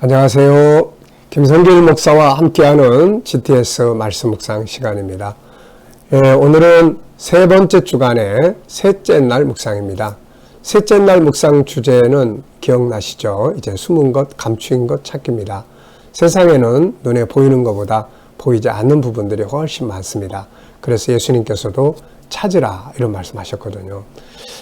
안녕하세요. 김성길 목사와 함께하는 GTS 말씀 묵상 시간입니다. 오늘은 세 번째 주간의 셋째 날 묵상입니다. 셋째 날 묵상 주제는 기억나시죠? 이제 숨은 것, 감추인 것 찾기입니다. 세상에는 눈에 보이는 것보다 보이지 않는 부분들이 훨씬 많습니다. 그래서 예수님께서도 찾으라 이런 말씀하셨거든요.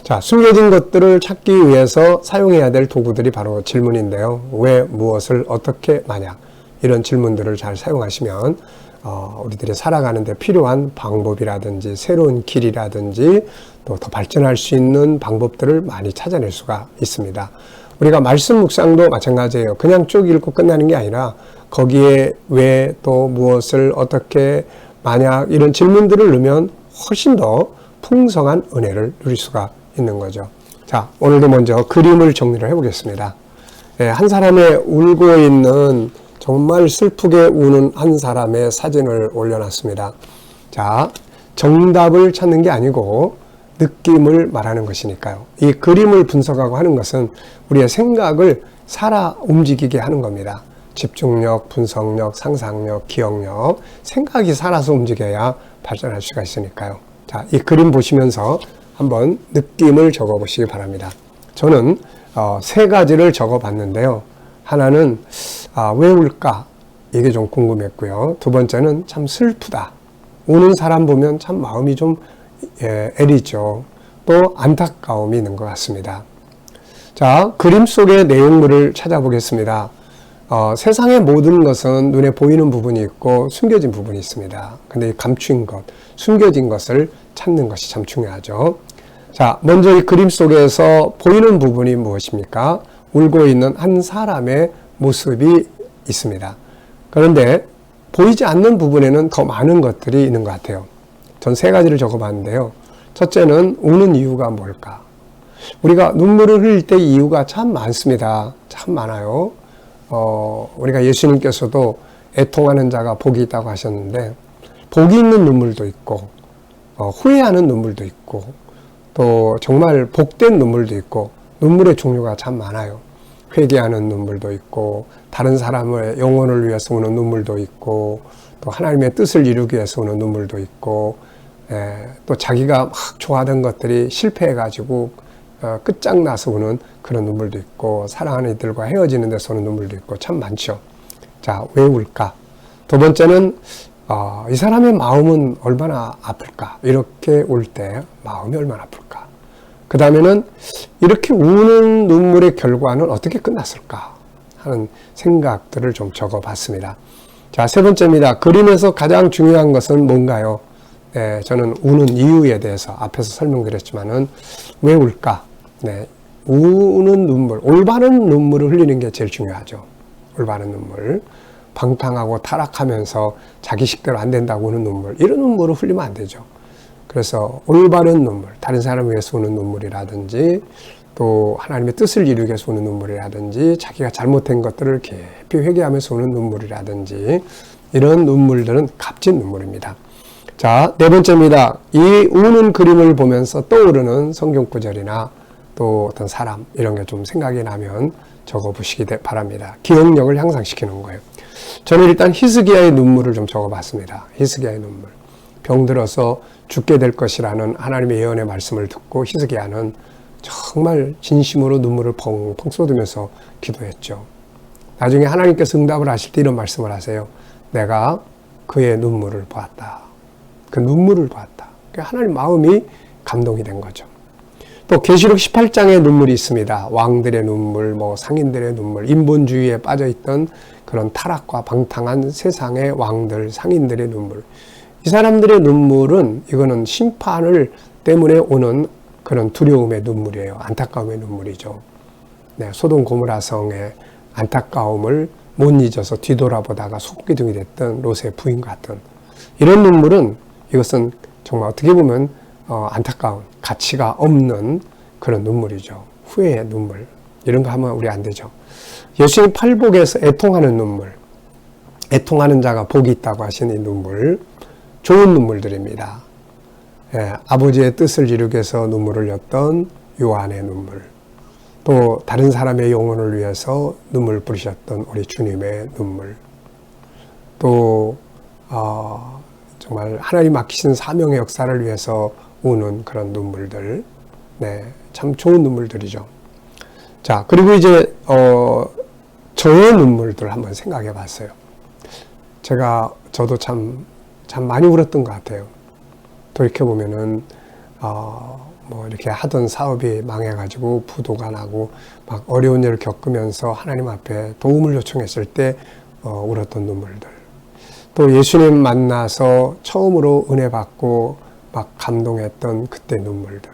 자, 숨겨진 것들을 찾기 위해서 사용해야 될 도구들이 바로 질문인데요. 왜, 무엇을, 어떻게, 만약 이런 질문들을 잘 사용하시면 우리들이 살아가는 데 필요한 방법이라든지 새로운 길이라든지 또 더 발전할 수 있는 방법들을 많이 찾아낼 수가 있습니다. 우리가 말씀 묵상도 마찬가지예요. 그냥 쭉 읽고 끝나는 게 아니라 거기에 왜, 또 무엇을, 어떻게, 만약 이런 질문들을 넣으면 훨씬 더 풍성한 은혜를 누릴 수가 있는 거죠. 자, 오늘도 먼저 그림을 정리를 해보겠습니다. 한 사람의 울고 있는 정말 슬프게 우는 한 사람의 사진을 올려놨습니다. 자, 정답을 찾는 게 아니고 느낌을 말하는 것이니까요. 이 그림을 분석하고 하는 것은 우리의 생각을 살아 움직이게 하는 겁니다. 집중력, 분석력, 상상력, 기억력, 생각이 살아서 움직여야 발전할 수가 있으니까요. 자, 이 그림 보시면서 한번 느낌을 적어 보시기 바랍니다. 저는 세 가지를 적어 봤는데요. 하나는 왜 울까? 이게 좀 궁금했고요. 두 번째는 참 슬프다. 우는 사람 보면 참 마음이 좀 애리죠. 또 안타까움이 있는 것 같습니다. 자, 그림 속의 내용물을 찾아보겠습니다. 세상의 모든 것은 눈에 보이는 부분이 있고 숨겨진 부분이 있습니다. 근데 이 감춘 것, 숨겨진 것을 찾는 것이 참 중요하죠. 자, 먼저 이 그림 속에서 보이는 부분이 무엇입니까? 울고 있는 한 사람의 모습이 있습니다. 그런데 보이지 않는 부분에는 더 많은 것들이 있는 것 같아요. 전 세 가지를 적어봤는데요. 첫째는 우는 이유가 뭘까? 우리가 눈물을 흘릴 때 이유가 참 많습니다. 참 많아요. 우리가 예수님께서도 애통하는 자가 복이 있다고 하셨는데 복이 있는 눈물도 있고 후회하는 눈물도 있고 또 정말 복된 눈물도 있고 눈물의 종류가 참 많아요. 회개하는 눈물도 있고 다른 사람의 영혼을 위해서 우는 눈물도 있고 또 하나님의 뜻을 이루기 위해서 우는 눈물도 있고 또 자기가 막 좋아하던 것들이 실패해가지고 끝장나서 우는 그런 눈물도 있고 사랑하는 이들과 헤어지는 데서 우는 눈물도 있고 참 많죠. 자, 왜 울까? 두 번째는 이 사람의 마음은 얼마나 아플까? 이렇게 울 때 마음이 얼마나 아플까? 그 다음에는 이렇게 우는 눈물의 결과는 어떻게 끝났을까? 하는 생각들을 좀 적어봤습니다. 자, 세 번째입니다. 그림에서 가장 중요한 것은 뭔가요? 저는 우는 이유에 대해서 앞에서 설명드렸지만은 왜 울까? 우는 눈물, 올바른 눈물을 흘리는 게 제일 중요하죠. 올바른 눈물. 방탕하고 타락하면서 자기 식대로 안 된다고 우는 눈물, 이런 눈물을 흘리면 안 되죠. 그래서 올바른 눈물, 다른 사람을 위해서 우는 눈물이라든지 또 하나님의 뜻을 이루기 위해서 우는 눈물이라든지 자기가 잘못된 것들을 깊이 회개하면서 우는 눈물이라든지 이런 눈물들은 값진 눈물입니다. 자, 네 번째입니다. 이 우는 그림을 보면서 떠오르는 성경 구절이나 또 어떤 사람 이런 게 좀 생각이 나면 적어보시기 바랍니다. 기억력을 향상시키는 거예요. 저는 일단 히스기야의 눈물을 좀 적어봤습니다. 히스기야의 눈물. 병들어서 죽게 될 것이라는 하나님의 예언의 말씀을 듣고 히스기야는 정말 진심으로 눈물을 펑펑 쏟으면서 기도했죠. 나중에 하나님께서 응답을 하실 때 이런 말씀을 하세요. 내가 그의 눈물을 보았다. 그 눈물을 보았다. 하나님 마음이 감동이 된 거죠. 또 계시록 18장에 눈물이 있습니다. 왕들의 눈물, 상인들의 눈물, 인본주의에 빠져있던 그런 타락과 방탕한 세상의 왕들, 상인들의 눈물. 이 사람들의 눈물은 이거는 심판을 때문에 오는 그런 두려움의 눈물이에요. 안타까움의 눈물이죠. 소돔 고모라 성의 안타까움을 못 잊어서 뒤돌아보다가 속기둥이 됐던 롯의 부인 같은 이런 눈물은 이것은 정말 어떻게 보면 안타까운 가치가 없는 그런 눈물이죠. 후회의 눈물. 이런 거 하면 우리 안 되죠. 예수님 팔복에서 애통하는 눈물. 애통하는 자가 복이 있다고 하신 이 눈물. 좋은 눈물들입니다. 아버지의 뜻을 이루기 위해서 눈물을 흘렸던 요한의 눈물. 또 다른 사람의 영혼을 위해서 눈물 뿌리셨던 우리 주님의 눈물, 또 정말 하나님 맡기신 사명의 역사를 위해서 우는 그런 눈물들, 네, 참 좋은 눈물들이죠. 자, 그리고 이제 저의 눈물들 한번 생각해 봤어요. 저도 참 많이 울었던 것 같아요. 돌이켜보면은, 뭐 이렇게 하던 사업이 망해가지고 부도가 나고 막 어려운 일을 겪으면서 하나님 앞에 도움을 요청했을 때 울었던 눈물들. 또 예수님 만나서 처음으로 은혜 받고 막 감동했던 그때 눈물들.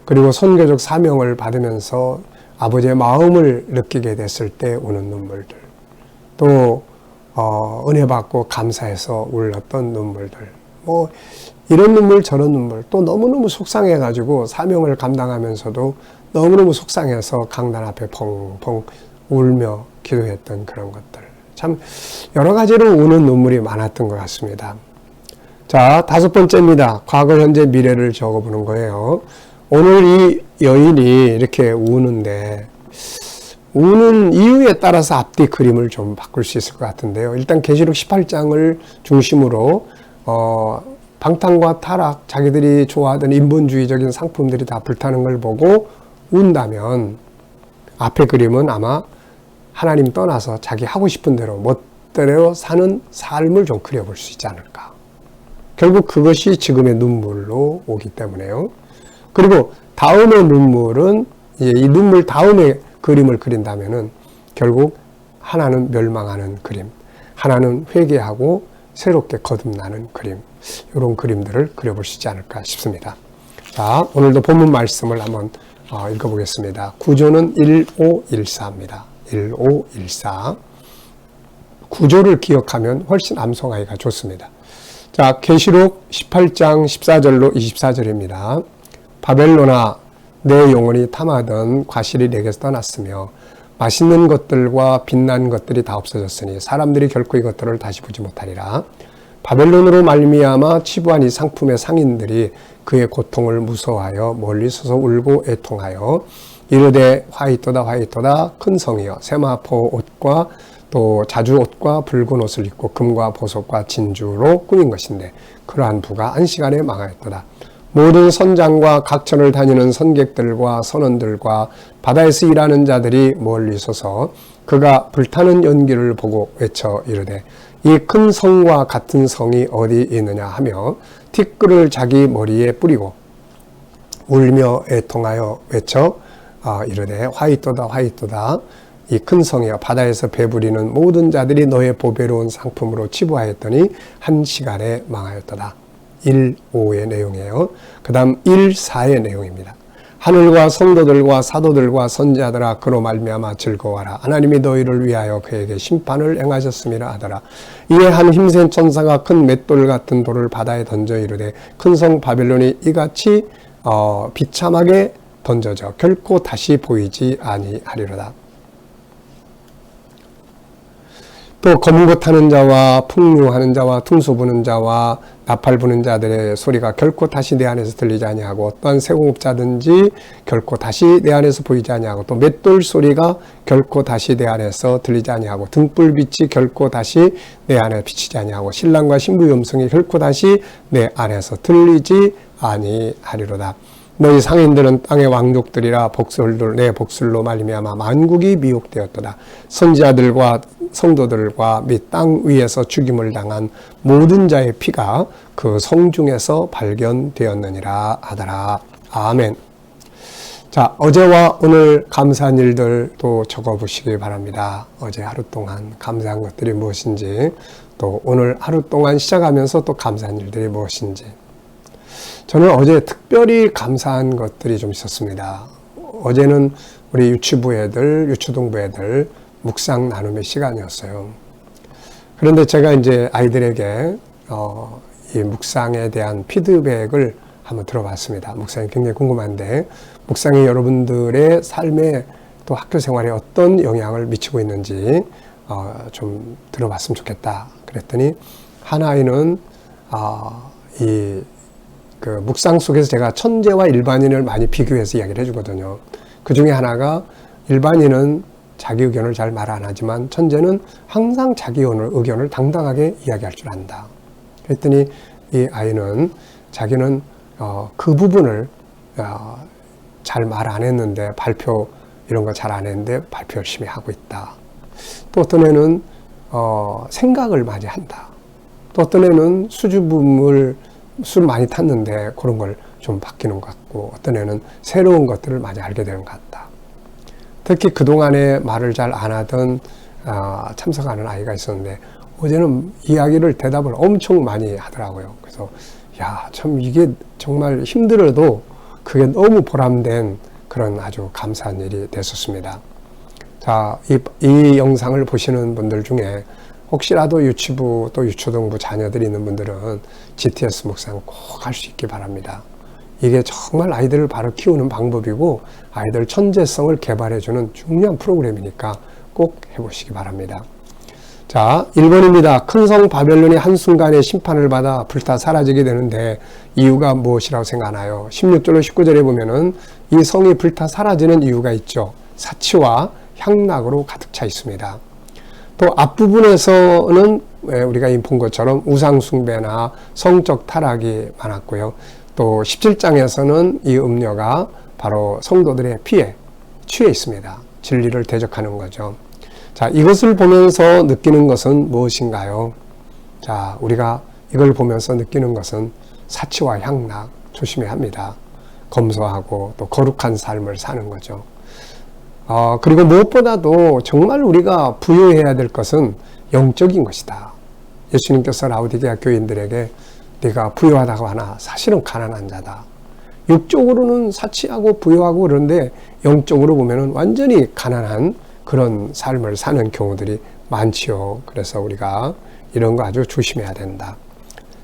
그리고 선교적 사명을 받으면서 아버지의 마음을 느끼게 됐을 때 우는 눈물들. 또 은혜 받고 감사해서 울었던 눈물들. 뭐 이런 눈물 저런 눈물. 또 너무너무 속상해가지고 사명을 감당하면서도 너무너무 속상해서 강단 앞에 펑펑 울며 기도했던 그런 것들. 참 여러 가지로 우는 눈물이 많았던 것 같습니다. 자, 5번째입니다. 과거, 현재, 미래를 적어보는 거예요. 오늘 이 여인이 이렇게 우는데 우는 이유에 따라서 앞뒤 그림을 좀 바꿀 수 있을 것 같은데요. 일단 계시록 18장을 중심으로 방탕과 타락, 자기들이 좋아하던 인본주의적인 상품들이 다 불타는 걸 보고 운다면 앞에 그림은 아마 하나님 떠나서 자기 하고 싶은 대로 멋대로 사는 삶을 좀 그려볼 수 있지 않을까. 결국 그것이 지금의 눈물로 오기 때문에요. 그리고 다음의 눈물은 이 눈물 다음에 그림을 그린다면은 결국 하나는 멸망하는 그림, 하나는 회개하고 새롭게 거듭나는 그림, 이런 그림들을 그려볼 수 있지 않을까 싶습니다. 자, 오늘도 본문 말씀을 한번 읽어보겠습니다. 구조는 1514입니다. 1514. 구조를 기억하면 훨씬 암송하기가 좋습니다. 자, 계시록 18장 14절로 24절입니다. 바벨론아, 내 영혼이 탐하던 과실이 내게서 떠났으며 맛있는 것들과 빛난 것들이 다 없어졌으니 사람들이 결코 이것들을 다시 보지 못하리라. 바벨론으로 말미암아 치부한 이 상품의 상인들이 그의 고통을 무서워하여 멀리 서서 울고 애통하여 이르되 화이토다 화이토다 큰 성이여 세마포 옷과 또 자주 옷과 붉은 옷을 입고 금과 보석과 진주로 꾸민 것인데 그러한 부가 안시간에 망하였도다. 모든 선장과 각천을 다니는 선객들과 선원들과 바다에서 일하는 자들이 멀리 서서 그가 불타는 연기를 보고 외쳐 이르되 이 큰 성과 같은 성이 어디 있느냐 하며 티끌을 자기 머리에 뿌리고 울며 애통하여 외쳐 이르되 화이토다 화이토다 이 큰 성이여 바다에서 배부리는 모든 자들이 너의 보배로운 상품으로 치부하였더니 한 시간에 망하였도다. 1.5의 내용이에요. 그 다음 1.4의 내용입니다. 하늘과 성도들과 사도들과 선지자들아 그로 말미암아 즐거워하라. 하나님이 너희를 위하여 그에게 심판을 행하셨음이라 하더라. 이에 한 힘센 천사가 큰 맷돌 같은 돌을 바다에 던져 이르되 큰 성 바벨론이 이같이 비참하게 던져져 결코 다시 보이지 아니하리로다. 또 검은 것 타는 자와 풍류하는 자와 퉁소 부는 자와 나팔 부는 자들의 소리가 결코 다시 내 안에서 들리지 아니하고 어떠한 세공업자든지 결코 다시 내 안에서 보이지 아니하고 또 맷돌 소리가 결코 다시 내 안에서 들리지 아니하고 등불빛이 결코 다시 내 안에 비치지 아니하고 신랑과 신부의 음성이 결코 다시 내 안에서 들리지 아니하리로다. 너희 상인들은 땅의 왕족들이라 복술들 내 복술로 말미암아 만국이 미혹되었도다. 선지자들과 성도들과 및 땅 위에서 죽임을 당한 모든 자의 피가 그 성중에서 발견되었느니라 하더라. 아멘. 자, 어제와 오늘 감사한 일들도 적어보시기 바랍니다. 어제 하루 동안 감사한 것들이 무엇인지, 또 오늘 하루 동안 시작하면서 또 감사한 일들이 무엇인지. 저는 어제 특별히 감사한 것들이 좀 있었습니다. 어제는 우리 유치부 애들, 유초동부 애들 묵상 나눔의 시간이었어요. 그런데 제가 이제 아이들에게 이 묵상에 대한 피드백을 한번 들어봤습니다. 묵상이 굉장히 궁금한데 묵상이 여러분들의 삶에 또 학교 생활에 어떤 영향을 미치고 있는지 좀 들어봤으면 좋겠다. 그랬더니 한 아이는 그 묵상 속에서 제가 천재와 일반인을 많이 비교해서 이야기를 해주거든요. 그 중에 하나가 일반인은 자기 의견을 잘 말 안 하지만 천재는 항상 자기 의견을 당당하게 이야기할 줄 안다. 그랬더니 이 아이는 자기는 그 부분을 잘 말 안 했는데 발표 이런 거 잘 안 했는데 발표 열심히 하고 있다. 또 어떤 애는 생각을 많이 한다. 또 어떤 애는 술 많이 탔는데 그런 걸 좀 바뀌는 것 같고, 어떤 애는 새로운 것들을 많이 알게 되는 것 같다. 특히 그동안에 말을 잘 안 하던 참석하는 아이가 있었는데 어제는 대답을 엄청 많이 하더라고요. 그래서 참 이게 정말 힘들어도 그게 너무 보람된 그런 아주 감사한 일이 됐었습니다. 자, 이 영상을 보시는 분들 중에 혹시라도 유치부 또 유초등부 자녀들이 있는 분들은 GTS 묵상 꼭 할 수 있기 바랍니다. 이게 정말 아이들을 바로 키우는 방법이고 아이들 천재성을 개발해주는 중요한 프로그램이니까 꼭 해보시기 바랍니다. 자, 1번입니다. 큰 성 바벨론이 한순간에 심판을 받아 불타 사라지게 되는데 이유가 무엇이라고 생각하나요? 16절로 19절에 보면은 이 성이 불타 사라지는 이유가 있죠. 사치와 향락으로 가득 차 있습니다. 또 앞부분에서는 우리가 본 것처럼 우상숭배나 성적 타락이 많았고요. 또 17장에서는 이 음녀가 바로 성도들의 피에 취해 있습니다. 진리를 대적하는 거죠. 자, 이것을 보면서 느끼는 것은 무엇인가요? 자, 우리가 이걸 보면서 느끼는 것은 사치와 향락 조심해야 합니다. 검소하고 또 거룩한 삶을 사는 거죠. 그리고 무엇보다도 정말 우리가 부여해야 될 것은 영적인 것이다. 예수님께서 라오디게아 교인들에게 네가 부유하다고 하나 사실은 가난한 자다. 육적으로는 사치하고 부유하고 그런데 영적으로 보면은 완전히 가난한 그런 삶을 사는 경우들이 많지요. 그래서 우리가 이런 거 아주 조심해야 된다.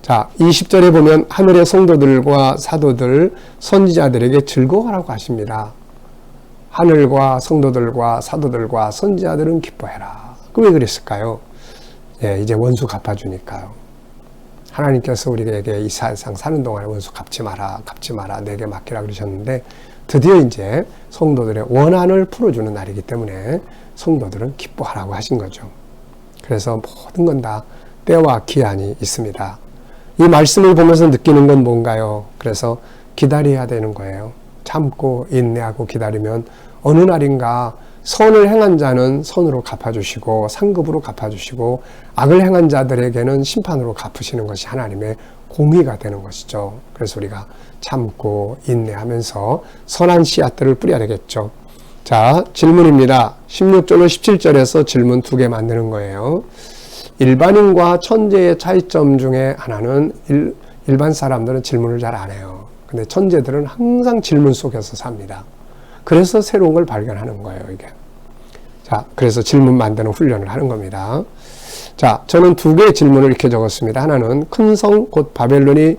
자, 20절에 보면 하늘의 성도들과 사도들, 선지자들에게 즐거워하라고 하십니다. 하늘과 성도들과 사도들과 선지자들은 기뻐해라. 왜 그랬을까요? 이제 원수 갚아주니까요. 하나님께서 우리에게 이 세상 사는 동안에 원수 갚지 마라, 내게 맡기라 그러셨는데 드디어 이제 성도들의 원한을 풀어주는 날이기 때문에 성도들은 기뻐하라고 하신 거죠. 그래서 모든 건 다 때와 기한이 있습니다. 이 말씀을 보면서 느끼는 건 뭔가요? 그래서 기다려야 되는 거예요. 참고 인내하고 기다리면 어느 날인가 선을 행한 자는 선으로 갚아주시고 상급으로 갚아주시고 악을 행한 자들에게는 심판으로 갚으시는 것이 하나님의 공의가 되는 것이죠. 그래서 우리가 참고 인내하면서 선한 씨앗들을 뿌려야 되겠죠. 자, 질문입니다. 16절로 17절에서 질문 2개 만드는 거예요. 일반인과 천재의 차이점 중에 하나는 일반 사람들은 질문을 잘 안 해요. 근데 천재들은 항상 질문 속에서 삽니다. 그래서 새로운 걸 발견하는 거예요, 이게. 자, 그래서 질문 만드는 훈련을 하는 겁니다. 자, 저는 2개의 질문을 이렇게 적었습니다. 하나는 큰 성 곧 바벨론이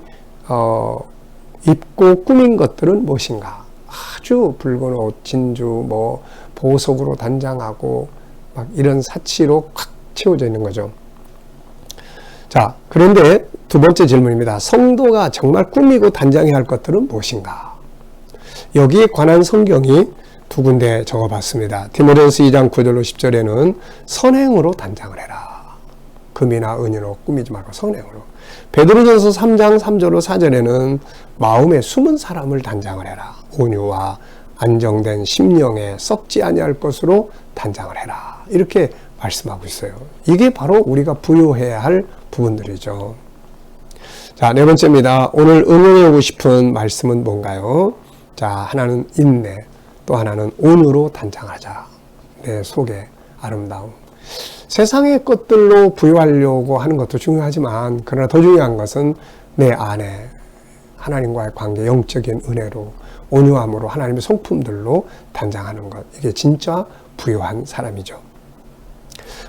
입고 꾸민 것들은 무엇인가? 아주 붉은 옷, 진주, 보석으로 단장하고 막 이런 사치로 꽉 채워져 있는 거죠. 자, 그런데 2번째 질문입니다. 성도가 정말 꾸미고 단장해야 할 것들은 무엇인가? 여기에 관한 성경이 2군데 적어봤습니다. 디모데후서 2장 9절로 10절에는 선행으로 단장을 해라. 금이나 은으로 꾸미지 말고 선행으로. 베드로전서 3장 3절로 4절에는 마음에 숨은 사람을 단장을 해라. 온유와 안정된 심령에 썩지 아니할 것으로 단장을 해라. 이렇게 말씀하고 있어요. 이게 바로 우리가 부여해야 할 부분들이죠. 자, 4번째입니다. 오늘 응용하고 싶은 말씀은 뭔가요? 자, 하나는 인내, 또 하나는 온유로 단장하자. 내 속에 아름다움. 세상의 것들로 부여하려고 하는 것도 중요하지만 그러나 더 중요한 것은 내 안에 하나님과의 관계, 영적인 은혜로 온유함으로 하나님의 성품들로 단장하는 것. 이게 진짜 부유한 사람이죠.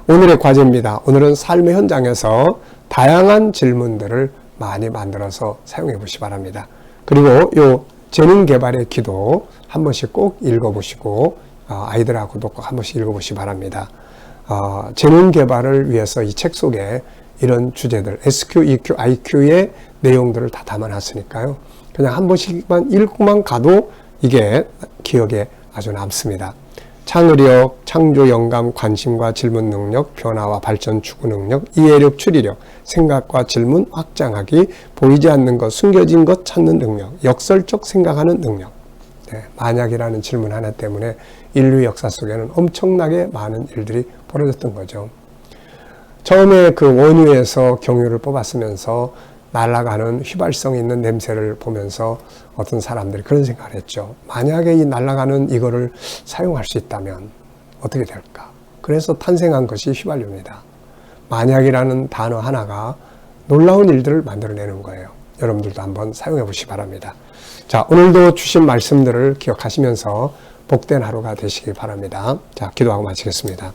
오늘의 과제입니다. 오늘은 삶의 현장에서 다양한 질문들을 많이 만들어서 사용해 보시기 바랍니다. 그리고 요 재능 개발의 기도 한 번씩 꼭 읽어보시고 아이들하고도 꼭 한 번씩 읽어보시기 바랍니다. 재능 개발을 위해서 이 책 속에 이런 주제들 SQ, EQ, IQ의 내용들을 다 담아놨으니까요. 그냥 한 번씩만 읽고만 가도 이게 기억에 아주 남습니다. 창의력, 창조 영감, 관심과 질문 능력, 변화와 발전 추구 능력, 이해력, 추리력, 생각과 질문 확장하기, 보이지 않는 것, 숨겨진 것 찾는 능력, 역설적 생각하는 능력. 네, 만약이라는 질문 하나 때문에 인류 역사 속에는 엄청나게 많은 일들이 벌어졌던 거죠. 처음에 그 원유에서 경유를 뽑았으면서 날아가는 휘발성 있는 냄새를 보면서 어떤 사람들이 그런 생각을 했죠. 만약에 이 날아가는 이거를 사용할 수 있다면 어떻게 될까? 그래서 탄생한 것이 휘발유입니다. 만약이라는 단어 하나가 놀라운 일들을 만들어내는 거예요. 여러분들도 한번 사용해 보시기 바랍니다. 자, 오늘도 주신 말씀들을 기억하시면서 복된 하루가 되시기 바랍니다. 자, 기도하고 마치겠습니다.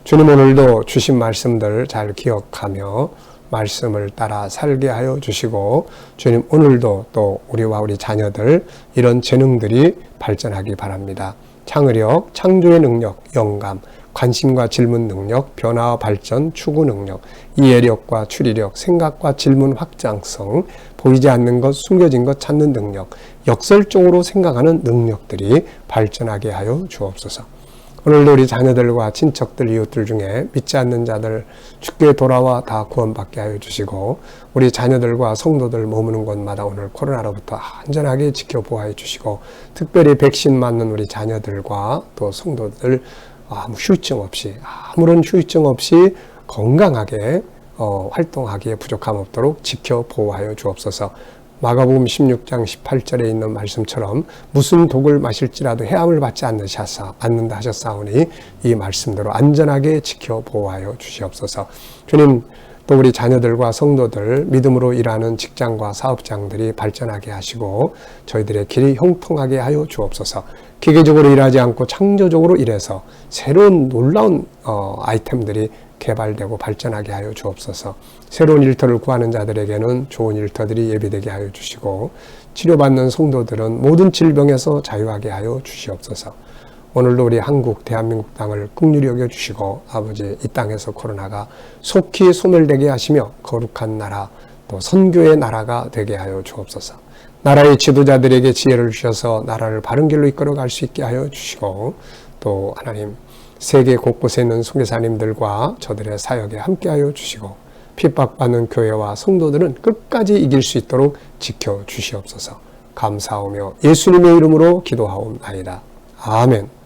주님, 오늘도 주신 말씀들 잘 기억하며 말씀을 따라 살게 하여 주시고, 주님, 오늘도 또 우리와 우리 자녀들 이런 재능들이 발전하기 바랍니다. 창의력, 창조의 능력, 영감, 관심과 질문 능력, 변화와 발전, 추구 능력, 이해력과 추리력, 생각과 질문 확장성, 보이지 않는 것, 숨겨진 것 찾는 능력, 역설적으로 생각하는 능력들이 발전하게 하여 주옵소서. 오늘도 우리 자녀들과 친척들, 이웃들 중에 믿지 않는 자들 주께 돌아와 다 구원받게 하여 주시고, 우리 자녀들과 성도들 머무는 곳마다 오늘 코로나로부터 안전하게 지켜보아 주시고, 특별히 백신 맞는 우리 자녀들과 또 성도들 아무 후유증 없이, 아무런 후유증 없이 건강하게 활동하기에 부족함 없도록 지켜보호하여 주옵소서. 마가복음 16장 18절에 있는 말씀처럼 무슨 독을 마실지라도 해함을 받지 않는다 하셨사오니 이 말씀대로 안전하게 지켜보호하여 주시옵소서. 주님, 또 우리 자녀들과 성도들 믿음으로 일하는 직장과 사업장들이 발전하게 하시고 저희들의 길이 형통하게 하여 주옵소서. 기계적으로 일하지 않고 창조적으로 일해서 새로운 놀라운 아이템들이 개발되고 발전하게 하여 주옵소서. 새로운 일터를 구하는 자들에게는 좋은 일터들이 예비되게 하여 주시고, 치료받는 성도들은 모든 질병에서 자유하게 하여 주시옵소서. 오늘도 우리 한국 대한민국 땅을 긍휼히 여겨 주시고, 아버지, 이 땅에서 코로나가 속히 소멸되게 하시며 거룩한 나라, 또 선교의 나라가 되게 하여 주옵소서. 나라의 지도자들에게 지혜를 주셔서 나라를 바른 길로 이끌어갈 수 있게 하여 주시고, 또 하나님, 세계 곳곳에 있는 선교사님들과 저들의 사역에 함께하여 주시고, 핍박받는 교회와 성도들은 끝까지 이길 수 있도록 지켜주시옵소서. 감사하며 예수님의 이름으로 기도하옵나이다. 아멘.